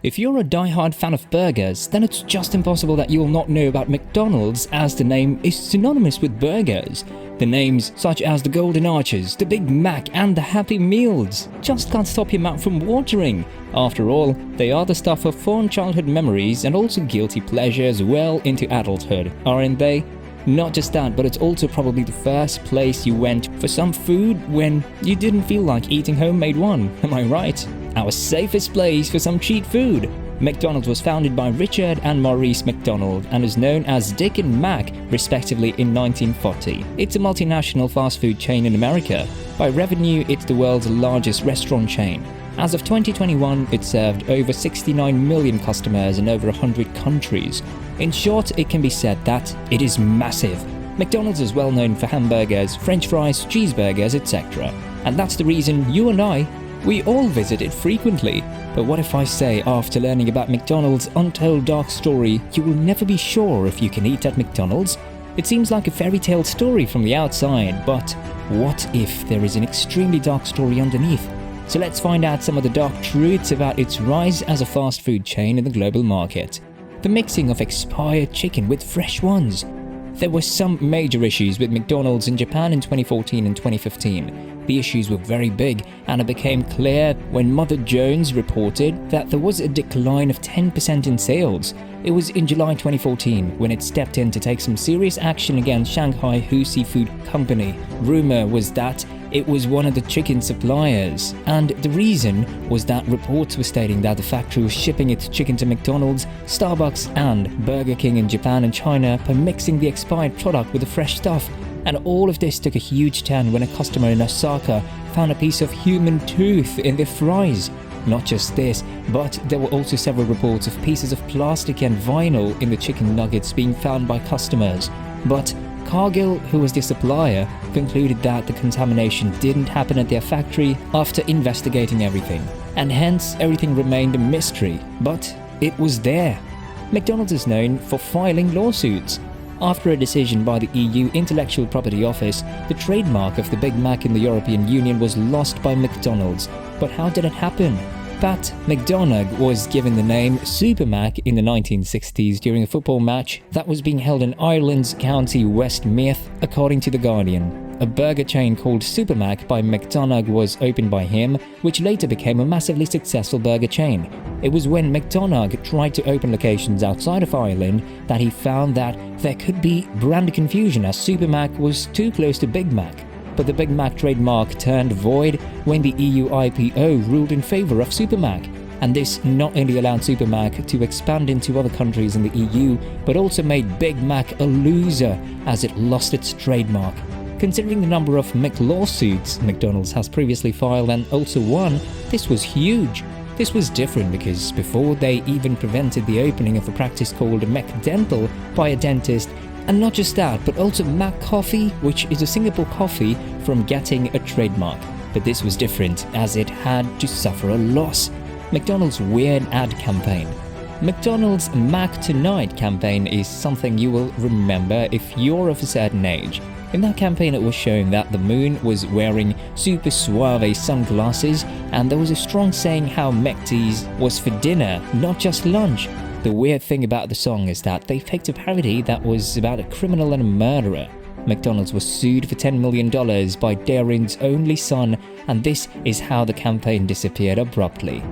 If you're a die-hard fan of burgers, then it's just impossible that you will not know about McDonald's, as the name is synonymous with burgers. The names such as the Golden Arches, the Big Mac and the Happy Meals just can't stop your mouth from watering. After all, they are the stuff of fond childhood memories and also guilty pleasures well into adulthood, aren't they? Not just that, but it's also probably the first place you went for some food when you didn't feel like eating homemade one, am I right? Our safest place for some cheap food. McDonald's was founded by Richard and Maurice McDonald and is known as Dick and Mac, respectively, in 1940. It's a multinational fast food chain in America. By revenue, it's the world's largest restaurant chain. As of 2021, it served over 69 million customers in over 100 countries. In short, it can be said that it is massive. McDonald's is well known for hamburgers, french fries, cheeseburgers, etc. And that's the reason you and we all visit it frequently. But what if I say, after learning about McDonald's untold dark story, you will never be sure if you can eat at McDonald's? It seems like a fairy tale story from the outside, but what if there is an extremely dark story underneath? So let's find out some of the dark truths about its rise as a fast food chain in the global market. The mixing of expired chicken with fresh ones. There were some major issues with McDonald's in Japan in 2014 and 2015. The issues were very big, and it became clear when Mother Jones reported that there was a decline of 10% in sales. It was in July 2014 when it stepped in to take some serious action against Shanghai Hu Seafood Company. Rumor was that it was one of the chicken suppliers, and the reason was that reports were stating that the factory was shipping its chicken to McDonald's, Starbucks and Burger King in Japan and China by mixing the expired product with the fresh stuff. And all of this took a huge turn when a customer in Osaka found a piece of human tooth in their fries. Not just this, but there were also several reports of pieces of plastic and vinyl in the chicken nuggets being found by customers. But Cargill, who was the supplier, concluded that the contamination didn't happen at their factory after investigating everything, and hence everything remained a mystery, but it was there. McDonald's is known for filing lawsuits. After a decision by the EU Intellectual Property Office, the trademark of the Big Mac in the European Union was lost by McDonald's. But how did it happen? Pat McDonagh was given the name Super Mac in the 1960s during a football match that was being held in Ireland's County Westmeath, according to The Guardian. A burger chain called Super Mac by McDonagh was opened by him, which later became a massively successful burger chain. It was when McDonagh tried to open locations outside of Ireland that he found that there could be brand confusion, as Super Mac was too close to Big Mac. But the Big Mac trademark turned void when the EU IPO ruled in favor of Super Mac. And this not only allowed Super Mac to expand into other countries in the EU, but also made Big Mac a loser as it lost its trademark. Considering the number of McLawsuits McDonald's has previously filed and also won, this was huge. This was different because before they even prevented the opening of a practice called McDental by a dentist, and not just that, but also Mac Coffee, which is a Singapore coffee, from getting a trademark. But this was different as it had to suffer a loss. McDonald's weird ad campaign. McDonald's Mac Tonight campaign is something you will remember if you're of a certain age. In that campaign, it was shown that the moon was wearing super suave sunglasses, and there was a strong saying how McD's was for dinner, not just lunch. The weird thing about the song is that they picked a parody that was about a criminal and a murderer. McDonald's was sued for $10 million by Darren's only son, and this is how the campaign disappeared abruptly.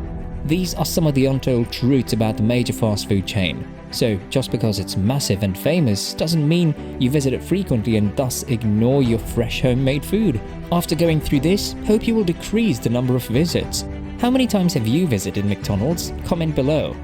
These are some of the untold truths about the major fast food chain. So, just because it's massive and famous doesn't mean you visit it frequently and thus ignore your fresh homemade food. After going through this, hope you will decrease the number of visits. How many times have you visited McDonald's? Comment below.